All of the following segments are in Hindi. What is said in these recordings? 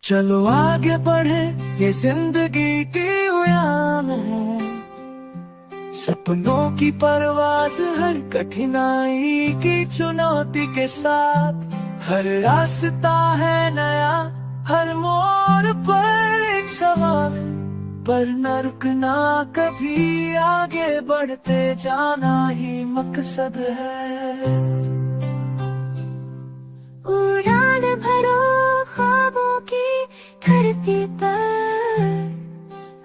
चलो आगे बढ़े, ये जिंदगी की उड़ान है। सपनों की परवाज हर कठिनाई की चुनौती के साथ। हर रास्ता है नया, हर मोड़ पर एक सवाल, पर न रुकना कभी, आगे बढ़ते जाना ही मकसद है। उड़ान भरो ख्वाबों की धरती पर,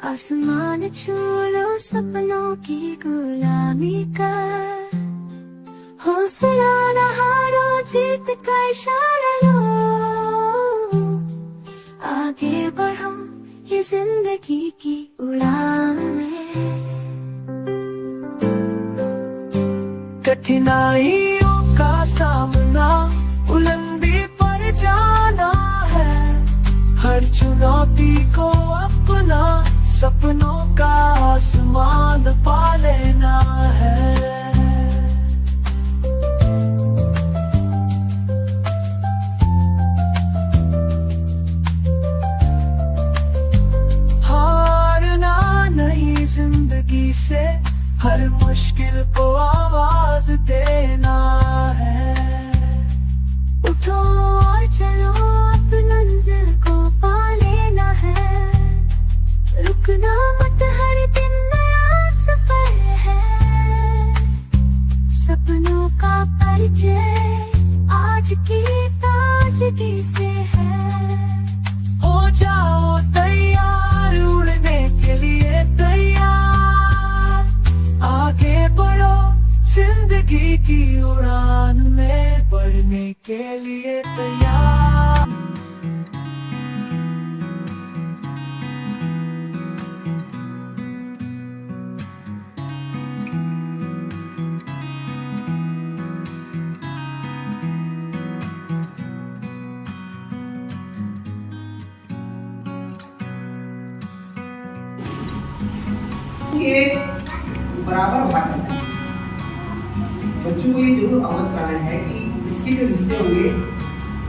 आसमान छू लो सपनों की गुलामी कर। हौसला न हारो, जीत का इशारा लो, आगे बढ़ो ये जिंदगी की उड़ान में। कठिनाइयों का सामना बुलंदी पर जाना है। हर चुनौती को अपना सपनों का आसमान पा लेना है। हारना नहीं जिंदगी से, हर मुश्किल को आवाज देना है। उठो और चलो, अपनी मंजिल को पा लेना है। रुकना मत, हर दिन नया सफर है। सपनों का परिचय आज की ताजगी से है। हो जाओ तैयार, उड़ने के लिए तैयार। आगे बढ़ो जिंदगी की उड़ान में, बढ़ने के लिए तैयार। ये बराबर भाग करना है। बच्चों को ये जरूर अवगत कराना है कि इसके जो हिस्से होंगे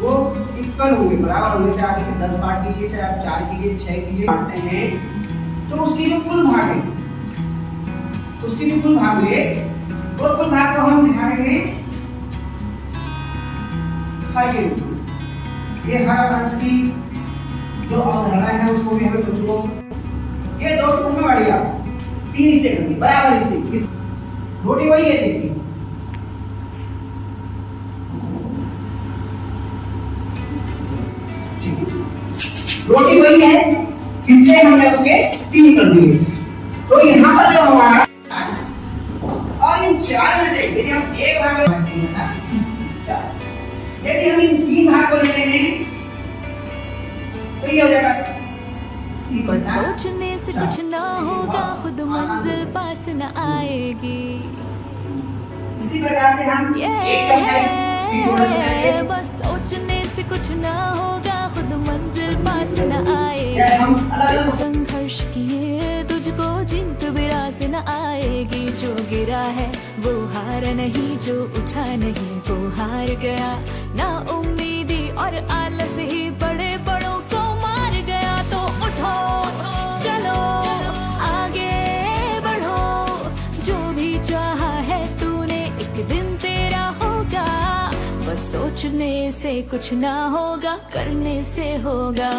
वो इक्वल होंगे, बराबर होंगे। चाहे आप 10 पार्ट कीजिए, चाहे आप 4 कीजिए, 6 कीजिए, बांटते हैं तो उसकी जो कुल भाग है, उसकी जो कुल भाग है वो कुल भाग को हम दिखा रहे हैं हर के रूप में। ये हर अंश की जो अवधारणा है उसको भी हमें बच्चों को ये दो टुकड़ों में बांटिए। 3 हिस्से करनी बराबर हिस्से। रोटी वही है, देखिए रोटी वही है, हिस्से हमने उसके 3 कर दिए। तो यहाँ पर जो हमारा और इन 4 में से यदि हम एक भाग यदि हम इन 3 भाग को लेते हैं तो ये हो जाएगा। बस सोचने से कुछ ना होगा, खुद मंजिल पास न आएगी। इसी प्रकार से हम एक चौथाई बस सोचने से कुछ ना होगा, खुद मंजिल पास न आएगी। संघर्ष किए तुझको जीत विरास न आएगी। जो गिरा है वो हार नहीं, जो उठा नहीं वो हार गया। ना उम्मीदी और आलस ही बड़े बड़ों को मार गया। तो उठो चलो आगे बढ़ो, जो भी चाहा है तूने एक दिन तेरा होगा। बस सोचने से कुछ ना होगा, करने से होगा।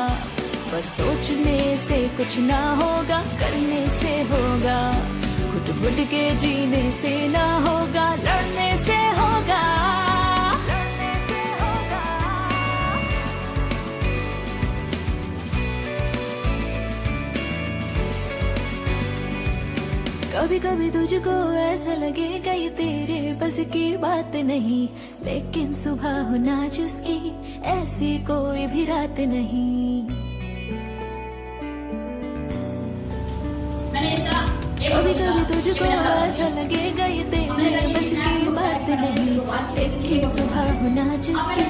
बस सोचने से कुछ ना होगा, करने से होगा। घुट-घुट के जीने से ना होगा, लड़ने से होगा। कभी कभी तुझको ऐसा लगेगा ये तेरे बस की बात नहीं, लेकिन सुबह होना जिसकी ऐसी कोई भी रात नहीं। कभी कभी तुझको ऐसा लगेगा ये तेरे बस की बात नहीं, लेकिन सुबह होना जिसकी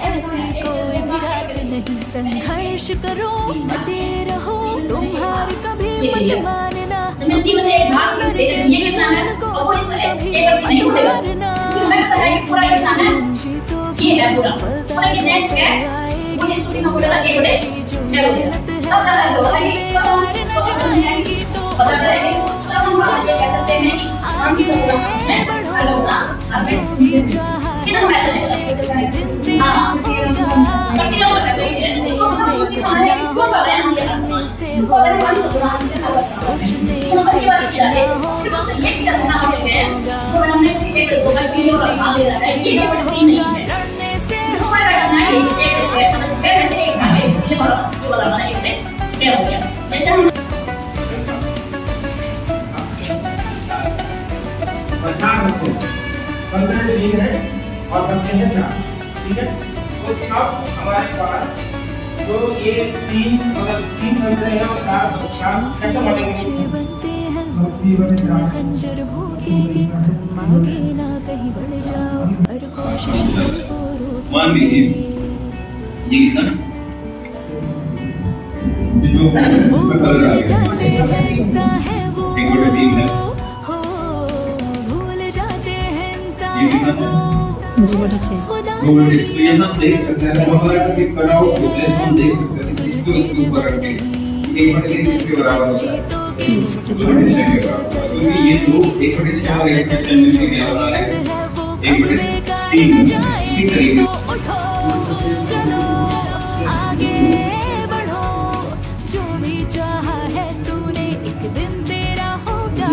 ऐसी कोई भी रात नहीं। संघर्ष करो डटे रहो, तुम्हारी कभी मत मानना। जीतोगी सफलता आएगी। मुझे शूटिंग में बोला था एक बड़े छह हो गया तब लगा दो भाई तो जाएगी तो पता चलेगी तब हम कैसे चेक नहीं हम की बोल रहा है हेलो ना आपने सीधा मैसेज हां बाकी लोग ऐसे ही है तो सब कुछ सिखाने को कर रहे हैं हम ये से हो सोचने से कुछ ना होगा ये करना है तो हमने एक दो बार के लिए और ले रहा है ये नहीं है लड़ने से हमारा करना है एक से एक आगे ये वाला हमारा एक से हो गया जैसे हम 4 बच्चे संतरे 3 है और बच्चे हैं 4 ठीक है तो अब हमारे पास जो ये 3 मतलब 3 संतरे हैं और 4 कैसे बनेंगे खंजर भूखेगी तुम आगे ना कहीं बढ़ जाओ हर कोशिश करो मान लीजिए ये कितना इसमें कलर आ गया एक बटे 3 है भूल जाते हैं इंसान ये कितना है 2 बटे 6 तो ये हम देख सकते हैं हमारा किसी कटआउट होते हैं हम देख सकते हैं इसको इसके ऊपर रख के 1 बटे 3 इसके बराबर होता है क्योंकि ये दो 1 बटे 6 और 1 बटे 6 मिलकर क्या बना रहे हैं 1 बटे 3 इसी तरीके चलो आगे बढ़ो जो भी चाहा है तूने एक दिन तेरा होगा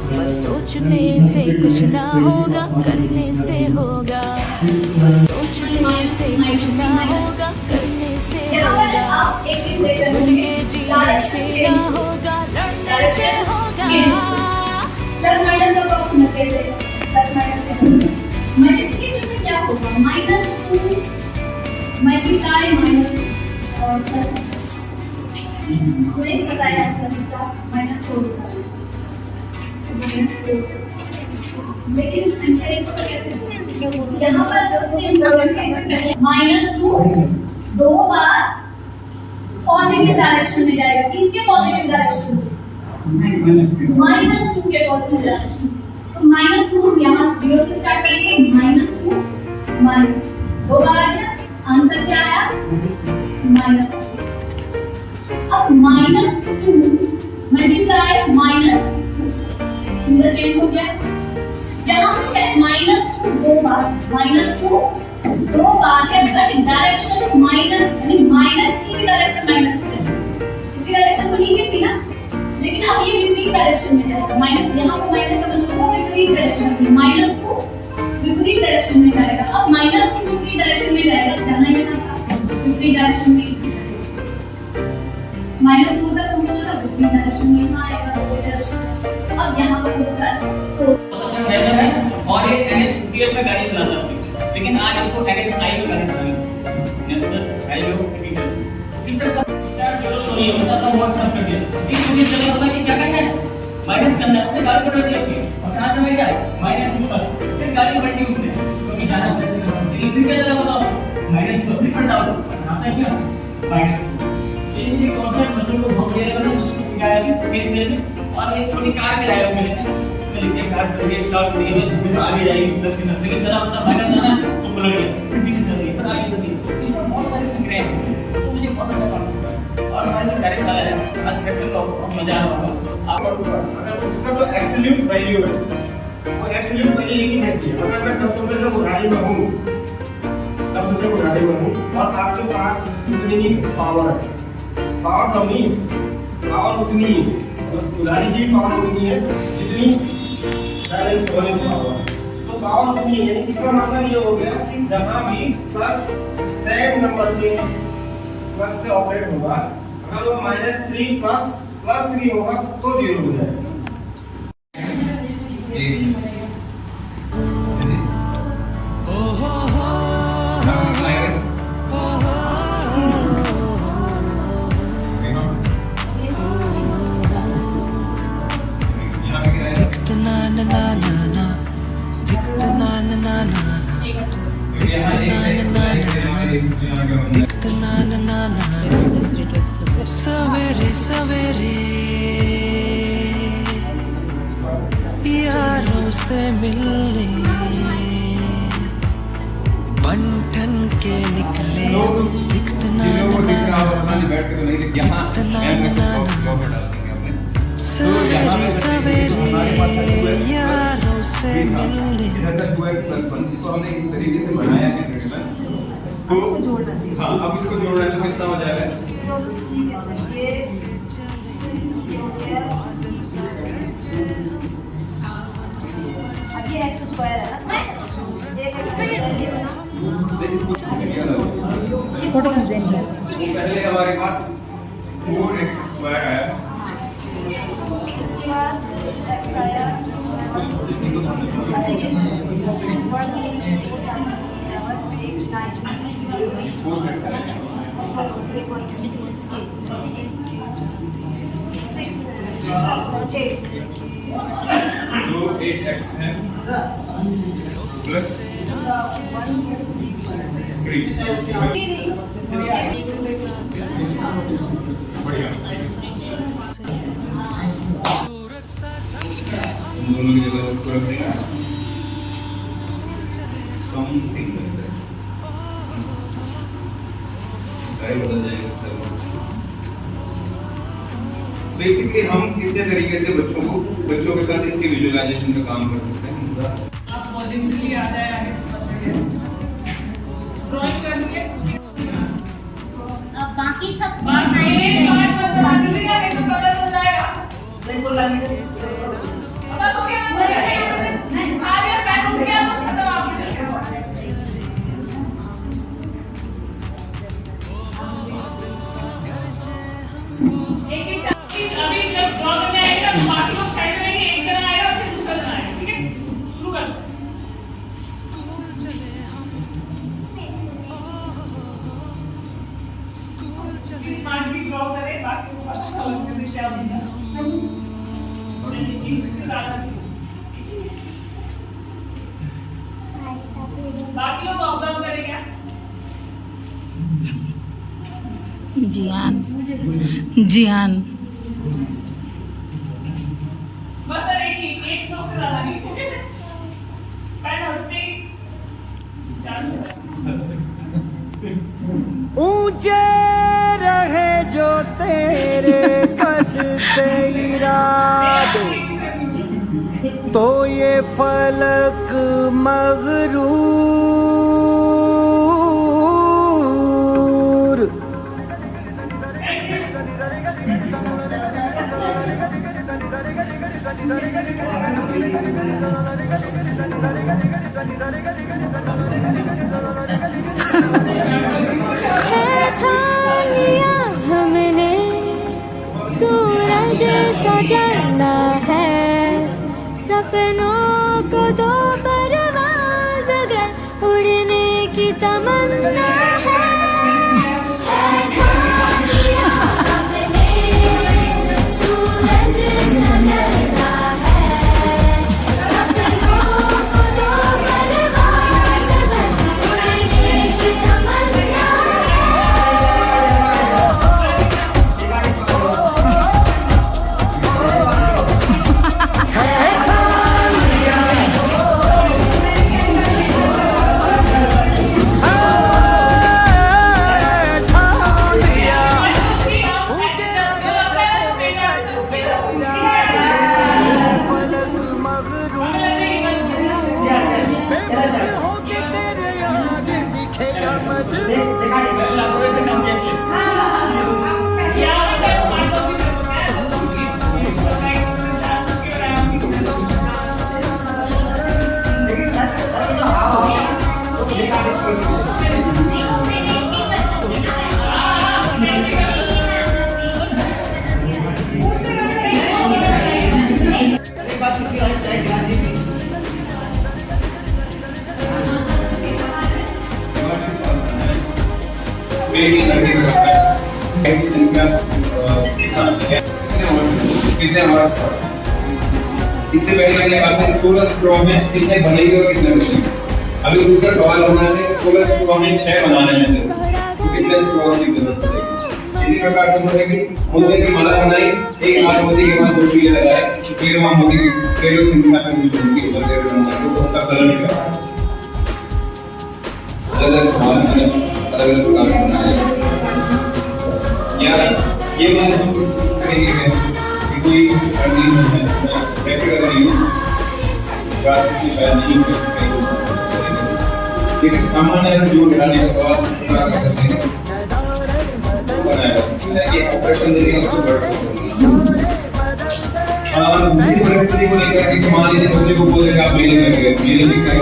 बस सोचने से कुछ ना होगा करने से होगा बस सोचने से कुछ ना होगा करने से होगा खुद के जीने से ना होगा लड़ने से होगा मल्टीप्लिकेशन में क्या होगा -2 मल्टीप्लाई माइनस और प्लस तो एक बताया आंसर इसका -4 लेकिन संख्या को कैसे यहाँ पर सबसे इम्पोर्टेंट है -2 दो बार पॉजिटिव डायरेक्शन में जाएगा किसके पॉजिटिव डायरेक्शन में -2 के पॉजिटिव डायरेक्शन तो -2 यहाँ 0 से स्टार्ट करेंगे -2 दो बार आया आंसर क्या आया माइनस अब -2 मल्टीप्लाई -2 चेंज हो गया यहाँ पे क्या है -2 दो बार है बट डायरेक्शन माइनस यानी माइनस की डायरेक्शन माइनस इसकी डायरेक्शन तो नीचे थी ना लेकिन अब ये विपरीत डायरेक्शन में जाएगा माइनस यहाँ पे माइनस का मतलब वो विपरीत डायरेक्शन में -2 विपरीत डायरेक्शन में जाएगा अब -2 विपरीत डायरेक्शन में जाएगा जाना है ना विपरीत डायरेक्शन में -2 तक पहुंचना था विपरीत डायरेक्शन में यहाँ आएगा वो डायरेक्शन अब यहाँ पर होगा ड्राइवर है और ये NH58 में गाड़ी चलाता है लेकिन आज इसको NH9 में गाड़ी चलानी नेशनल हाईवे टीचर्स टीचर सब नहीं होता तो वो सब कर दिया इस पूरी जगह होता है कि क्या करना है माइनस करना है उसने गाड़ी पलट दी अपनी और कहां से क्या -2 पर फिर गाड़ी पलटी उसने क्योंकि जाना कैसे लेकिन फिर क्या जगह बताओ -2 फिर पलटाओ आता है क्या -2 ये कॉन्सेप्ट बच्चों को बहुत क्लियर करना उसको सिखाया है धीरे धीरे और एक छोटी कार भी लाया मैंने लिखिए कार चलिए कार करिए इसमें आगे जाएगी प्लस के लेकिन जरा अपना माइनस आना तो पलट गया फिर पीछे चल रही है फिर आगे चल रही है इसमें बहुत सारे संग्रह हैं तो मुझे बहुत अच्छा कॉन्सेप्ट है और हमारे जो डायरेक्ट वाला है आज फ्रैक्शन का बहुत मजा आ रहा होगा अगर उसका जो एब्सोल्यूट वैल्यू है वो एब्सोल्यूट वैल्यू एक ही जैसी है अगर मैं 10 रुपए से उधारी में हूँ 10 रुपए उधारी में हूँ और आपके पास कितनी पावर है पावर कम नहीं पावर उतनी है उधारी की पावर उतनी है जितनी बैलेंस होने की पावर तो पावर उतनी है यानी इसका मतलब ये हो गया कि जहां भी प्लस सेम नंबर के प्लस से ऑपरेट होगा अगर वो -3 प्लस 3 होगा तो 0 हो जाएगा सवेरे सवेरे यारों से मिलने बंठन के निकले दिखते दिख रहा होगा पता नहीं, बैठ के तो नहीं दिख। यहाँ ब्लॉग में डाल देंगे अपने। तो यहाँ पे हमारे पास है 2x+, इधर तक 2x+1, इसको हमने इस तरीके से बनाया है ट्रिगनल। तो हाँ, अब इसको जोड़ना है तो कितना हो जाएगा? फोटो खींच देंगे। पहले हमारे पास 4x² आया, जो 8x है प्लस 3। बढ़िया, दोनों की जगह इसको रख देना, समथिंग साइज बदल जाएगा। बेसिकली हम कितने तरीके से बच्चों के साथ इसके विजुअलाइजेशन का काम कर सकते हैं। आप मॉडलिंग के लिए आ जाए आगे ड्राइंग करके बाकी सब बाकी भी आगे तो पता हो जाएगा। पता तो क्या है आगे पैन उठ गया तो खत्म आपकी। एक अभी जब ब्लॉग में आएगा तो बाकी लोग साइड में रहेंगे, एक जन आएगा फिर दूसरा जन आएगा, ठीक है? शुरू करते हैं। स्मार्ट भी ड्रॉ करें, बाकी को पता चल जाए क्या होता है। बाकी लोग ऑब्जर्व करेंगे। जियान जियान बस सर एक स्ट्रोक से ज्यादा नहीं। पैन हटते ही चालू। ऊंचे रहे जो तेरे कद से इरादे, तो ये फलक मगरूर। ठान लिया हमने सूरज सजाना है, सपनों को दो परवाज़ अगर उड़ने की तमन्ना है। ठान लिया हमने सूरज सजाना है, सपनों को दो परवाज़ अगर उड़ने की तमन्ना फलक मगरूर, बेबस होके तेरे याद दिखेगा मजबूर। बेसिक करके रखा है संख्या कितने हमारा स्ट्रॉ। इससे पहले मैंने बात की 16 स्ट्रॉ में कितने बनेंगे और कितने बचेंगे। अभी दूसरा सवाल होना है 16 स्ट्रॉ में 6 बनाने में से कितने स्ट्रॉ की जरूरत पड़ेगी। इसी प्रकार से हमने मोती की माला बनाई, एक हाथ मोती के बाद दूसरी लगाए, 13वां मोती की 13 संख्या पे जो मोती बनते हैं तो उसका कलर क्या है। अलग-अलग सवाल अलग-अलग प्रकार से बनाए। या ये मैंने हम इस तरीके में कि कोई कंडीशन है प्रैक्टिकल नहीं है बात की शायद नहीं कर सकते लेकिन सामान्य जो ढाने का सवाल पूरा कर सकते हैं बनाया ये ऑपरेशन देने का बड़ा दूसरी परिस्थिति को लेकर के मान लीजिए बच्चे को बोलेगा आप मेले में गए मेले में क्या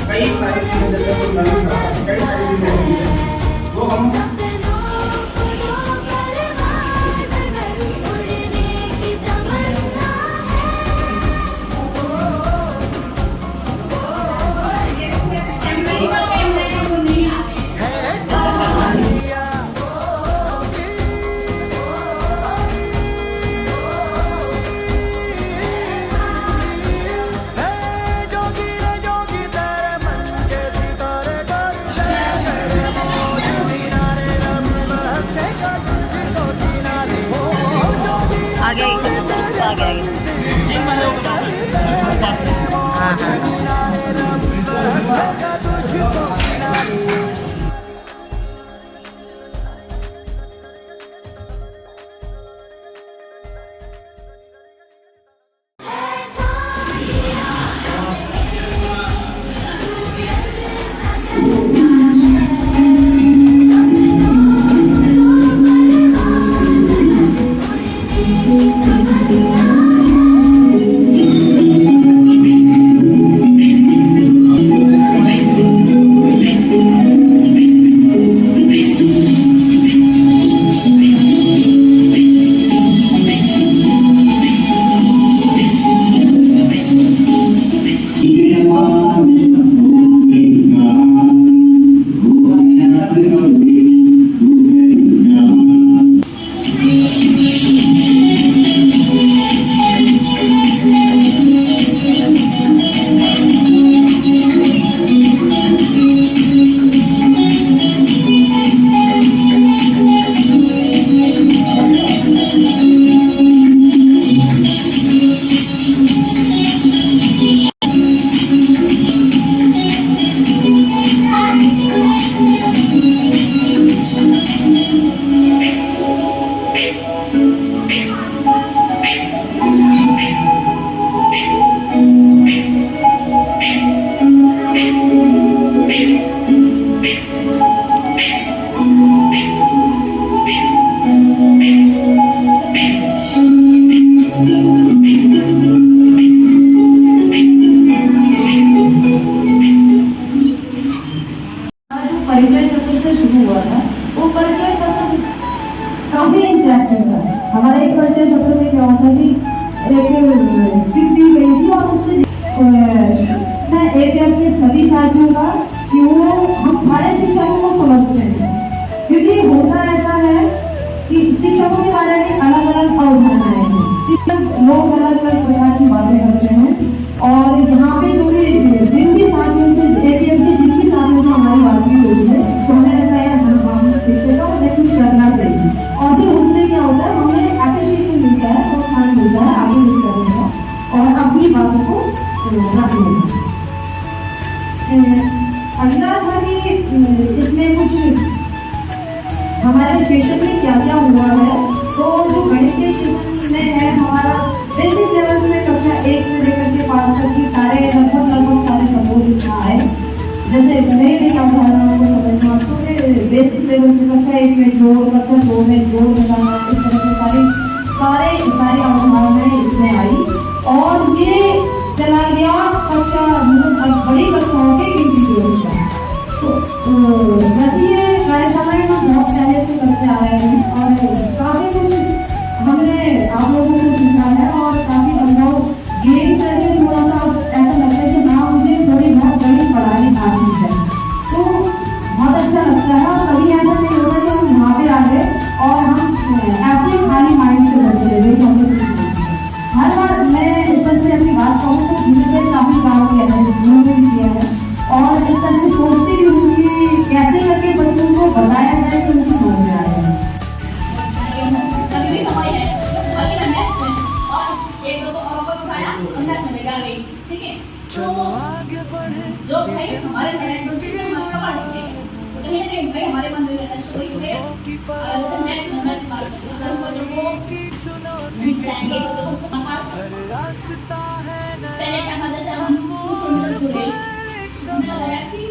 कई सारी वो हम आगे आगे हाँ परिचय सत्र से शुरू हुआ था वो परिचय सत्र काफी इंटरेस्टिंग था। हमारे एक परिचय सत्र में क्या होता कि एक सीट दी गई थी और उसमें मैं एक अपने सभी साथियों का कि वो हम सारे शिक्षकों को समझते हैं, क्योंकि होता ऐसा है कि शिक्षकों के बारे में अलग अलग अवधारणाएं हैं, शिक्षक लोग अलग अलग प्रकार की बातें करते हैं और यहाँ पे जो भी जिन भी साथियों से जिनकी साथियों से हमारी बात हुई है तो हमें लगता है हम शिक्षकों को कुछ करना चाहिए और फिर उससे क्या होता है हमें एप्रिशिएशन मिलता है, प्रोत्साहन मिलता है आगे कुछ करने का और अपनी बातों को रखने का। अगला था कि इसमें कुछ हमारे स्टेशन में क्या क्या हुआ है, तो जो गणित के सेशन में है हमारा बेसिक लेवल में कक्षा 1 से लेकर के 5 तक की सारे लगभग सारे सपोर्ट लिखा है, जैसे नई नई अवधारणाओं को समझना, तो बेसिक लेवल से कक्षा 1 में जोड़, कक्षा 2 में जोड़ लगाना, इस तरह से सारी अवधारणाएं इसमें आई और ये चला गया कक्षा बड़ी कक्षाओं के इंटीग्रेशन। वैसे ये कार्यशालाएं हम बहुत पहले से करते आ रहे हैं और काफी कुछ हमने आप लोगों से सीखा है और काफी अनुभव गेन करके थोड़ा सा ऐसा लगता है कि हाँ मुझे थोड़ी बहुत बड़ी पढ़ाई आती है, तो बहुत अच्छा लगता है। और कभी ऐसा नहीं होता कि हम यहाँ पे आ गए और हम ऐसे खाली माइंड से बैठे रहे। हर बार मैं स्पष्ट अपनी बात कहूँ तो धीरे धीरे काफी काम किया है आगे बढ़े जो भाई हमारे मैनेजमेंट से हमारा बात है तो ये नहीं भाई हमारे मन में रहता है कोई है और नेक्स्ट मोमेंट बात करते हैं बच्चों को नहीं चाहिए तो खास रास्ता है पहले क्या था जैसे हम सुंदर जुड़े मुझे लगा कि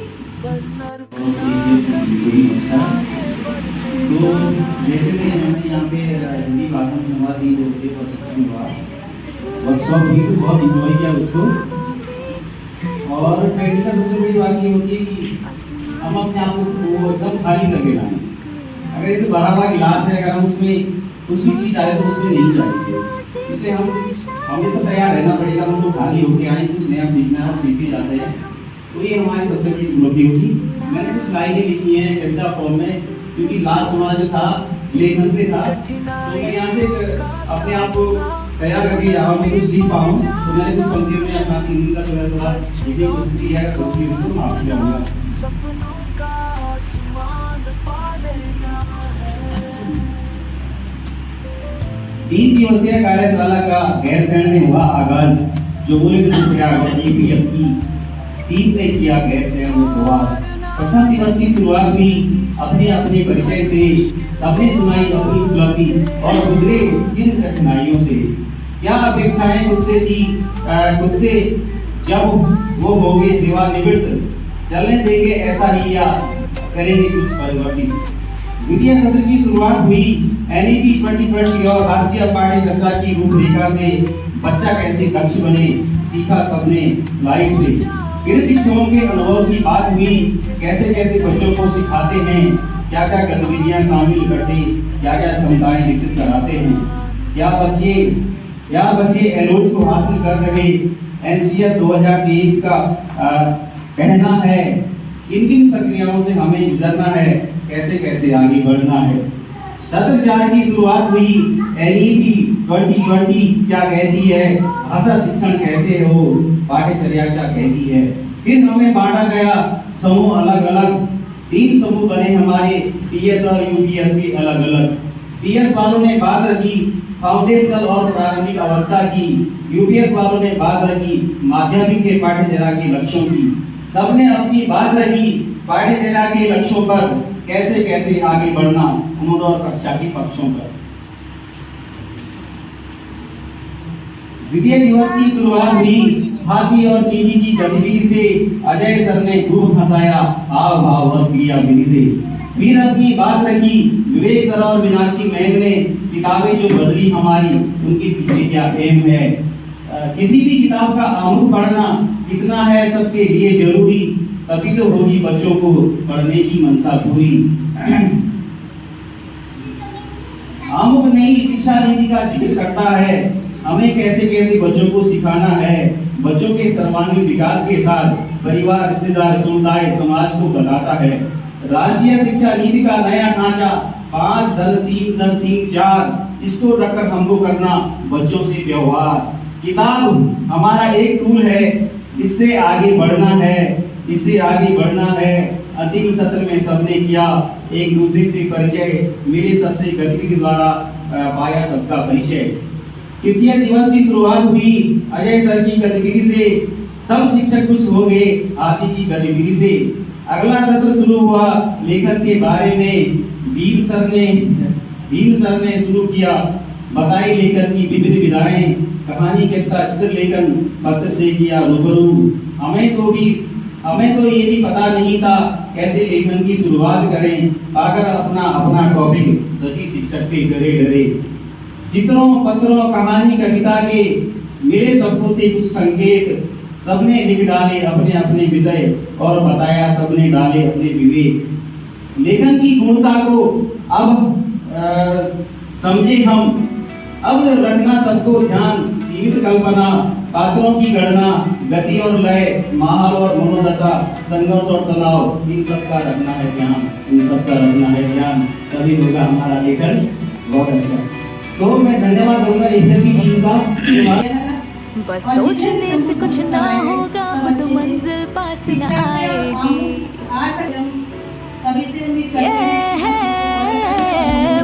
तो जैसे मैं यहाँ पे हिंदी भाषा में हमारी जो हुआ वर्कशॉप हुई तो बहुत इंजॉय किया उसको। और ट्रेनिंग का सबसे बड़ी बात ये होती है कि हम अपने आप को एकदम खाली करके लाएं। अगर ये भरा हुआ गिलास है, अगर हम उसमें कुछ भी चीज़ डालें तो उसमें नहीं चाहिए, इसलिए हम हमेशा तैयार रहना पड़ेगा। हम तो खाली होके आए, कुछ नया सीखना है और सीख भी जाते हैं, तो ये हमारी सबसे बड़ी उपलब्धि होगी। मैंने कुछ लाइनें लिखी हैं कविता फॉर्म में, क्योंकि लास्ट हमारा जो था लेखन पे था, तो मैं यहाँ से अपने आप को तैयार करके यहाँ में कुछ लिख पाऊँ, तो मैंने कुछ पंक्तियों में अपना हिंदी का थोड़ा थोड़ा लिखने की कोशिश की है, तो माफ किया। 3 दिवसीय कार्यशाला का गैरसैंण में हुआ आगाज। जो बोले तो EPF की टीम ने किया गैरसैंण में प्रवास। प्रथम दिवस की शुरुआत हुई अपने अपने परिचय से, सबने सुनाई अपनी उपलब्धि और गुजरे किन कठिनाइयों से। क्या अपेक्षाएं खुदसे थी, खुदसे जब वो होंगे सेवानिवृत्त, चलने देंगे ऐसा ही या करेंगे कुछ परिवर्तित। द्वितीय सत्र की शुरुआत हुई NEP 2020 और राष्ट्रीय पाठ्यक्रम की रूपरेखा से। बच्चा कैसे दक्ष बने सीखा सबने स्लाइड से। फिर शिक्षकों के अनुभव की बात हुई, कैसे कैसे बच्चों को सिखाते हैं, क्या क्या गतिविधियां शामिल करते, क्या क्या क्षमताएं विकसित कराते हैं। क्या बच्चे एलोज को हासिल कर रहे, NCF 2023 का कहना है, किन किन प्रक्रियाओं से हमें गुजरना है, कैसे कैसे आगे बढ़ना है। सत्र 4 की शुरुआत हुई NEP 2020 क्या कहती है, भाषा शिक्षण कैसे हो, पाठ्यचर्या क्या कहती है। फिर हमें बांटा गया समूह अलग अलग, 3 समूह बने हमारे PS और UPS के अलग अलग। PS वालों ने बात रखी फाउंडेशनल और प्रारंभिक अवस्था की, UPS वालों ने बात रखी माध्यमिक के पाठ्यचर्या के लक्ष्यों की। सबने अपनी बात रखी पाठ्यचर्या के लक्ष्यों पर, कैसे कैसे आगे बढ़ना उम्र और कक्षा के पक्षों पर। द्वितीय दिवस की शुरुआत हुई हाथी और चीनी की गतिविधि से। अजय सर ने खूब हंसाया हाव भाव और क्रिया विधि से। फिर अपनी बात रखी विवेक सर और मीनाक्षी मैम ने, किताबें जो बदली हमारी उनके पीछे क्या एम है। किसी भी किताब का आमुख पढ़ना कितना है सबके लिए जरूरी, तभी तो होगी बच्चों को पढ़ने की मनसा पूरी। आमुख नई शिक्षा नीति का जिक्र करता है, हमें कैसे कैसे बच्चों को सिखाना है। बच्चों के सर्वांगीण विकास के साथ परिवार, रिश्तेदार, समुदाय, समाज को बताता है। राष्ट्रीय शिक्षा नीति का नया ढांचा 5-3-3-4, इसको रखकर हमको करना बच्चों से व्यवहार। किताब हमारा एक टूल है, इससे आगे बढ़ना है, इससे आगे बढ़ना है। अंतिम सत्र में सबने किया एक दूसरे से परिचय, मेरे सबसे गतिविधि द्वारा पाया सबका परिचय। तृतीय दिवस की शुरुआत हुई अजय सर की गतिविधि से। सब शिक्षक खुश हो गए हाथी की गतिविधि से। अगला सत्र शुरू हुआ लेखन के बारे में। भीम सर ने शुरू किया, बताई लेखन की विविध विधाएं। कहानी, कविता, चित्र लेखन पत्र से किया रूबरू। हमें तो ये भी पता नहीं था कैसे लेखन की शुरुआत करें, पाकर अपना टॉपिक सभी शिक्षक पे डरे डरे। चित्रों, पत्रों, कहानी, कविता के मेरे सबको थे कुछ संकेत। सबने लिख डाले अपने अपने विषय और बताया सबने डाले अपने विवेक। लेखन की गुणता को अब समझे हम, अब रखना सबको ध्यान। सीमित कल्पना, पात्रों की गणना, गति और लय, माहौल और मनोदशा, संघर्ष और तनाव, इन सब का रखना है ध्यान, तभी होगा हमारा लेखन बहुत अच्छा। तो मैं धन्यवाद दूंगा लेखन की टीम का। बस सोचने से कुछ ना होगा, खुद मंजिल पास न आएगी।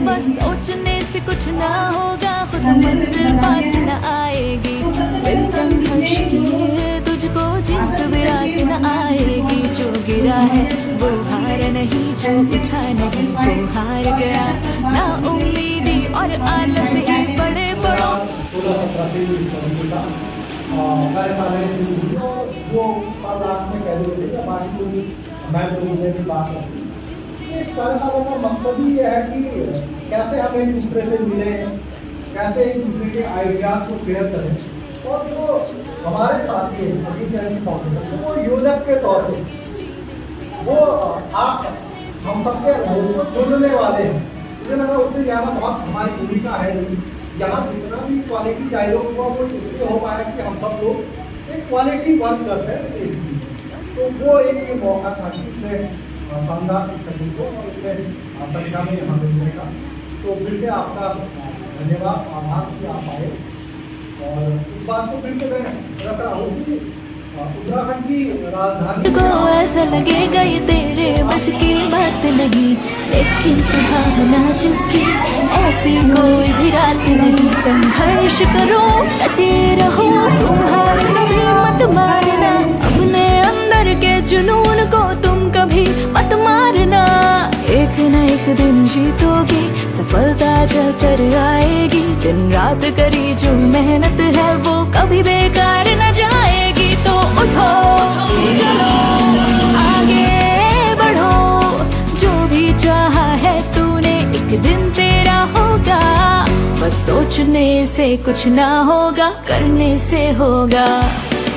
बस सोचने से कुछ ना होगा, खुद मंजिल पास न आएगी। बिन संघर्ष किए तुझको जीत विरास न आएगी। जो गिरा है वो हार नहीं, जो उठा नहीं वो हार गया। ना उम्मीदी और आलस ही बड़े बड़ों 16-17 से जो कल रात में कह रहे थे या बाकी मैं बोलने की बात करती हूँ। इस कार्यशाला का मकसद ही यह है कि कैसे हम एक दूसरे से मिले, कैसे एक दूसरे के आइडियाज को शेयर करें, और जो हमारे साथी हैं वो योजक के तौर पे वो आप हम सबके अनुभव को सुनने वाले हैं। मुझे लगा उससे ज़्यादा बहुत हमारी भूमिका है नहीं। यहाँ जितना भी क्वालिटी डायलॉग हुआ वो इसलिए हो पाया कि हम सब लोग एक क्वालिटी वर्क करते हैं इसलिए। तो वो एक मौका था कि इसमें शानदार शिक्षकों को और इसमें संख्या में यहाँ मिलने का। तो फिर से आपका धन्यवाद, आभार कि आप आए। और इस बात को फिर से मैं रख रहा हूँ कि उत्तराखंड की राजधानी को ऐसा लगेगा ये तेरे बस की बात नहीं, लेकिन सुहावना जिसकी ऐसी कोई भी रात नहीं। संघर्ष करो, डटे रहो, तुम्हारे कभी मत मारना। अपने अंदर के जुनून को तुम कभी मत मारना। एक न एक दिन जीतोगे, सफलता चल कर आएगी। दिन रात करी जो मेहनत है वो कभी बेकार न जाएगी। तो उठो, चलो आगे बढ़ो, जो भी चाहा है तूने एक दिन तेरा होगा। बस सोचने से कुछ ना होगा, करने से होगा।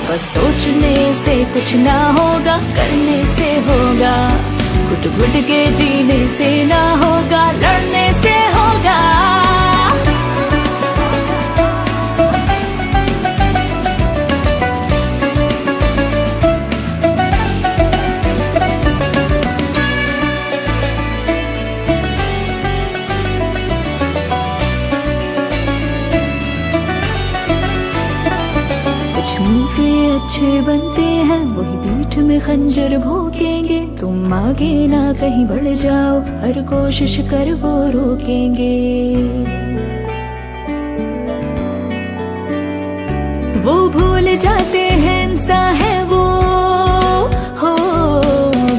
बस सोचने से कुछ ना होगा, करने से होगा। घुट घुट के जीने से ना होगा, लड़ने से होगा। अच्छे बनते हैं वही पीठ में खंजर भोंकेंगे। तुम आगे ना कहीं बढ़ जाओ, हर कोशिश कर वो रोकेंगे। वो भूल जाते हैं इंसान है वो, हो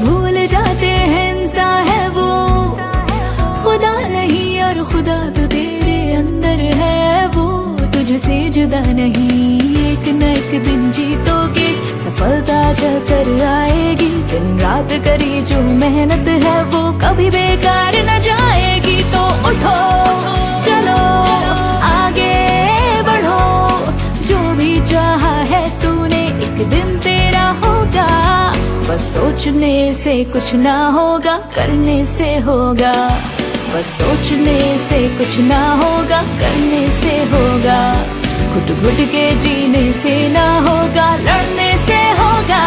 भूल जाते हैं इंसान है वो। खुदा नहीं और खुदा तो तेरे अंदर है, वो तुझसे जुदा नहीं। एक न एक दिन जीतोगे, सफलता चल कर आएगी। दिन रात करी जो मेहनत है वो कभी बेकार न जाएगी। तो उठो, चलो आगे बढ़ो, जो भी चाहा है तूने एक दिन तेरा होगा। बस सोचने से कुछ ना होगा, करने से होगा। बस सोचने से कुछ ना होगा, करने से होगा। घुट घुट के जीने से ना होगा, लड़ने से होगा।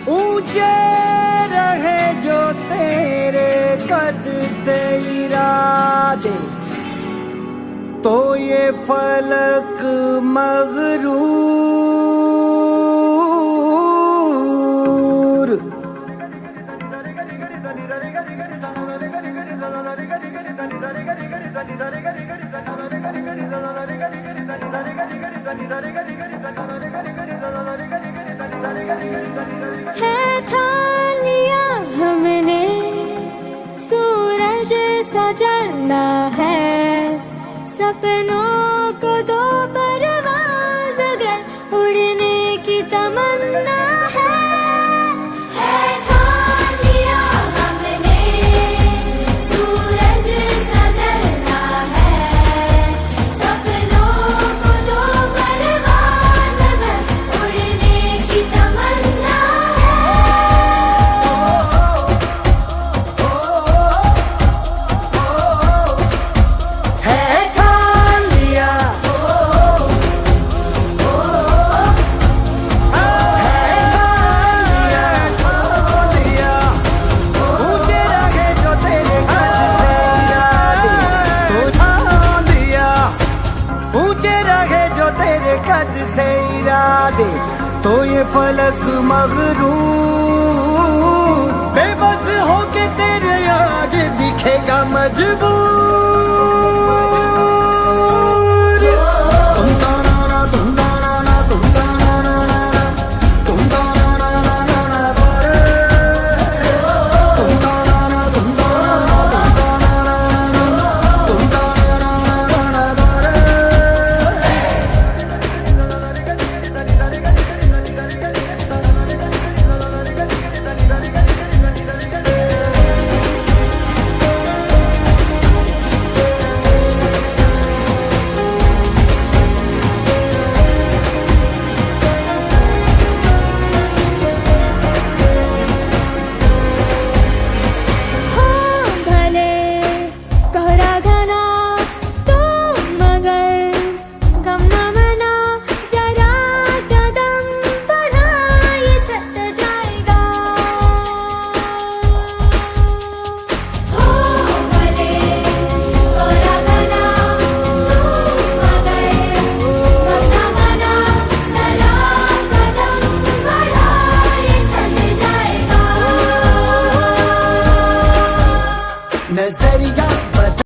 ऊंचे रहे जो तेरे कद से इरादे, तो ये फलक मगरूर। है ठान लिया हमने, सूरज सा जलना है। सपनों को दो परवाज़ अगर उड़ने की तमन्ना है। ठान लिया हमने, सूरज सा जलना है। सपनों को दो परवाज़ अगर उड़ने की तमन्ना है। ठान लिया ऊंचे रहे जो तेरे कद से इरादे, तो ठान लिया। ऊंचे रहे जो तेरे कद से इरादे, तो ये फलक मगरूर। मजबूर